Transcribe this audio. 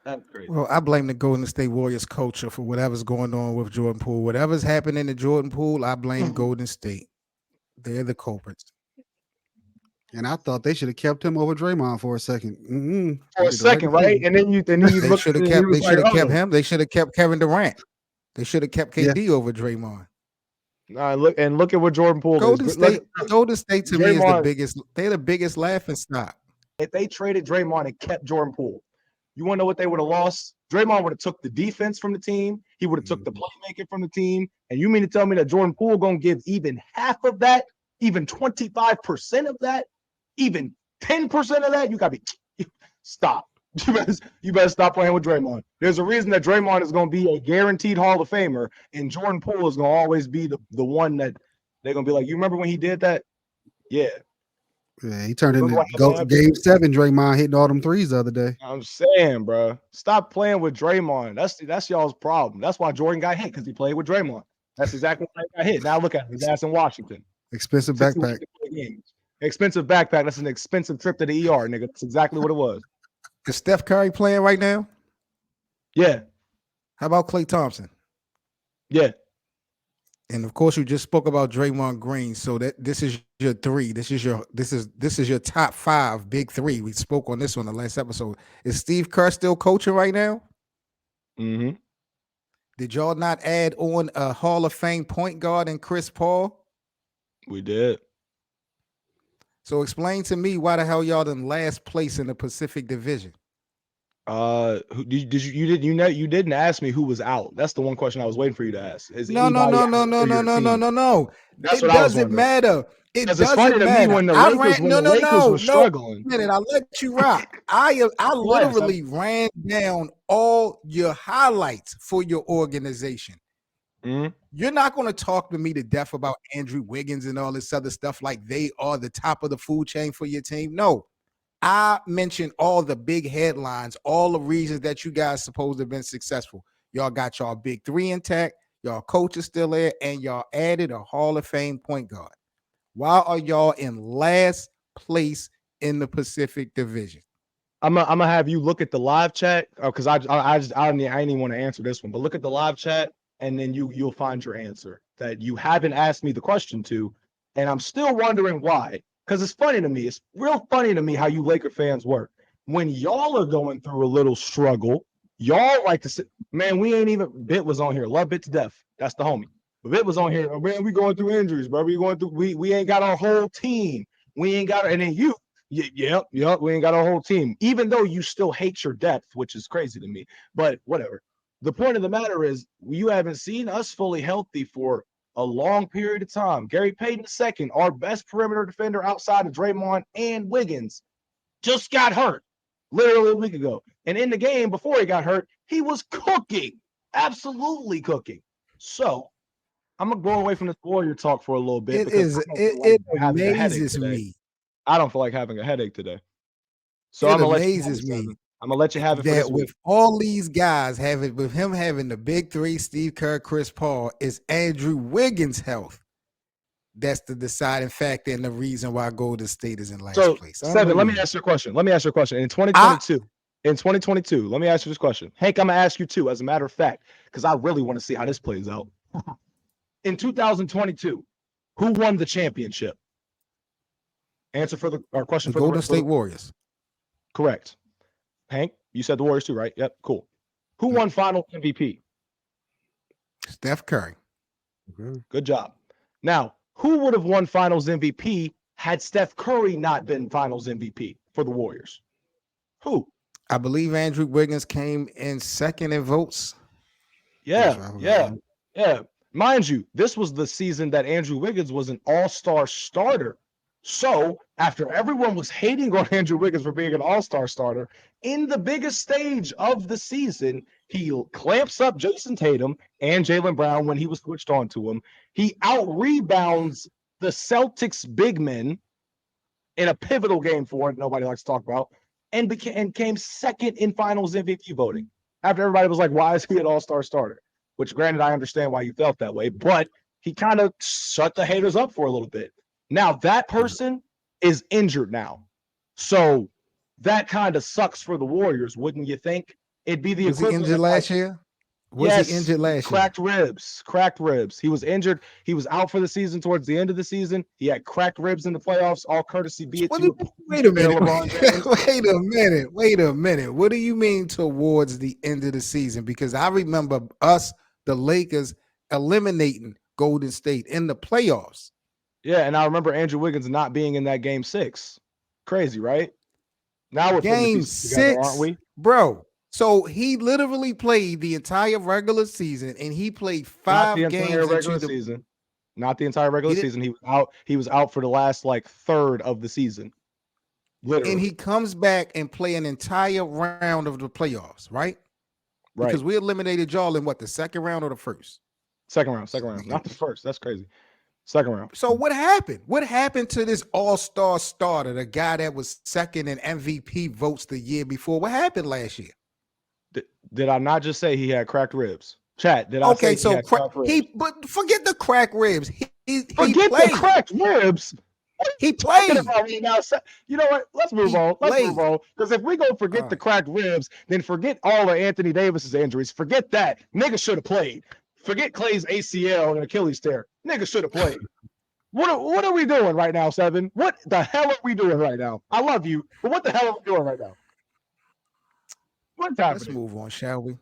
That's crazy. Well, I blame the Golden State Warriors culture for whatever's going on with Jordan Poole. Whatever's happening to Jordan Poole, I blame Golden State. They're the culprits. And I thought they should have kept him over Draymond for a second. For They a did the right second, right? thing. And then you They look should have and he kept. was They like, should have kept oh. him. They should have kept Kevin Durant. They should have kept Yeah. KD over Draymond. Look at what Jordan Poole is. Golden Look, State. Golden State to me is the Draymond. biggest. They're the biggest laughing stock. If they traded Draymond and kept Jordan Poole, you want to know what they would have lost? Draymond would have took the defense from the team. He would have took the playmaking from the team. And you mean to tell me that Jordan Poole gonna give even half of that, even 25% of that, even 10% of that? You gotta be stop. You better stop playing with Draymond. There's a reason that Draymond is gonna be a guaranteed Hall of Famer, and Jordan Poole is gonna always be the one that they're gonna be like, you remember when he did that? Yeah. Yeah, he turned Look into what happened. game 7. Draymond hitting all them threes the other day. I'm saying, bro, stop playing with Draymond. That's y'all's problem. That's why Jordan got hit because he played with Draymond. That's exactly why he got hit. Now look at him. His ass in Washington. Expensive 60 backpack. weeks to play games. Expensive backpack. That's an expensive trip to the ER, nigga. That's exactly what it was. Is Steph Curry playing right now? Yeah, How about Klay Thompson? yeah. And of course, you just spoke about Draymond Green. So that this is your three. This is your top 5 big 3. We spoke on this on the last episode. Is Steve Kerr still coaching right now? Mm-hmm. Did y'all not add on a Hall of Fame point guard and Chris Paul? We did. So explain to me why the hell y'all in last place in the Pacific Division. Who did you didn't ask me who was out. That's the one question I was waiting for you to ask. Is No. anybody out for your team? That's It what I was doesn't wondering. matter. It Because it's funny doesn't to me matter. when the I Lakers ran. No. were struggling. Minute, I'll let you rock. I Go ahead, son. literally ran down all your highlights for your organization. Mhm. You're not going to talk to me to death about Andrew Wiggins and all this other stuff like they are the top of the food chain for your team. No, I mentioned all the big headlines, all the reasons that you guys supposed to have been successful. Y'all got y'all big 3 intact. Y'all coach is still there, and y'all added a Hall of Fame point guard. Why are y'all in last place in the Pacific Division? I'm gonna have you look at the live chat because I didn't even want to answer this one, but look at the live chat and then you'll find your answer that you haven't asked me the question to, and I'm still wondering why. Because it's funny to me. It's real funny to me how you Laker fans work. When y'all are going through a little struggle, y'all like to say, man, we ain't even Bit was on here. Love Bit to death. That's the homie. But Bit was on here. Oh, man, we going through injuries, bro. We ain't got our whole team. We ain't got and then you. Yep. We ain't got our whole team, even though you still hate your depth, which is crazy to me. But whatever. The point of the matter is, you haven't seen us fully healthy for a long period of time. Gary Payton II, our best perimeter defender outside of Draymond and Wiggins, just got hurt literally a week ago. And in the game before he got hurt, he was cooking, absolutely cooking. So I'm gonna go away from this Warrior talk for a little bit It because is. I don't It, feel it like having a headache amazes today. me. I don't feel like having a headache today. So It I'm gonna let you have amazes it, me Seven. I'm gonna let you have it for that this week. with all these guys having, with him having the big 3, Steve Kerr, Chris Paul, is Andrew Wiggins' health. That's the deciding factor and the reason why Golden State is in last So place. Seven, let me Unbelievable. ask you a question. In I 2022, let me ask you this question. Hank, I'm gonna ask you too, as a matter of fact, because I really want to see how this plays out. In 2022, who won the championship? Answer for our question the for the Golden State Warriors. correct. Hank, you said the Warriors too, right? Yep, cool. Who won Finals MVP? Steph Curry. Good job. Now, who would have won Finals MVP had Steph Curry not been Finals MVP for the Warriors? Who? I believe Andrew Wiggins came in second in votes. Yeah. Mind you, this was the season that Andrew Wiggins was an all-star starter. So after everyone was hating on Andrew Wiggins for being an all-star starter, in the biggest stage of the season, he clamps up Jason Tatum and Jaylen Brown when he was switched on to him. He out-rebounds the Celtics big men in a pivotal game for it, nobody likes to talk about, and came second in Finals MVP voting. After everybody was like, why is he an all-star starter? Which, granted, I understand why you felt that way, but he kind of shut the haters up for a little bit. Now, that person is injured now. So that kind of sucks for the Warriors, wouldn't you think? It'd be the Was he equivalent injured of like, last year? Was he injured last year? cracked ribs. He was injured. He was out for the season towards the end of the season. He had cracked ribs in the playoffs, all courtesy be it What to do wait a minute. LeBron James. Wait a minute. What do you mean towards the end of the season? Because I remember us, the Lakers, eliminating Golden State in the playoffs. Yeah, and I remember Andrew Wiggins not being in that game 6. Crazy, right? Now we're putting the Game pieces together, aren't 6, we? bro. So he literally played the entire regular season, and he played Not 5 the games entire regular into the season. Not the entire regular He did- season. He was out. He was out for the last like third of the season. Literally. and he comes back and play an entire round of the playoffs, right? right. Because we eliminated y'all in what, the second round or the first? Second round. Not the first. That's crazy. Second round. So what happened? What happened to this all-star starter, the guy that was second in MVP votes the year before? What happened last year? Did I not just say he had cracked ribs? Chat, did I Okay, say so he had cracked ribs? but forget the crack ribs. He Forget played. the cracked ribs. He Talking played. about me now. You know what? Let's move He on. Let's move played. on. Because if we go forget the cracked ribs, then forget all of Anthony Davis's injuries. Forget that. Nigga should have played. Forget Clay's ACL and Achilles tear. Nigga should have played. What are we doing right now, Seven? What the hell are we doing right now? I love you, but what the hell are we doing right now? What's happening? Let's move on, shall we?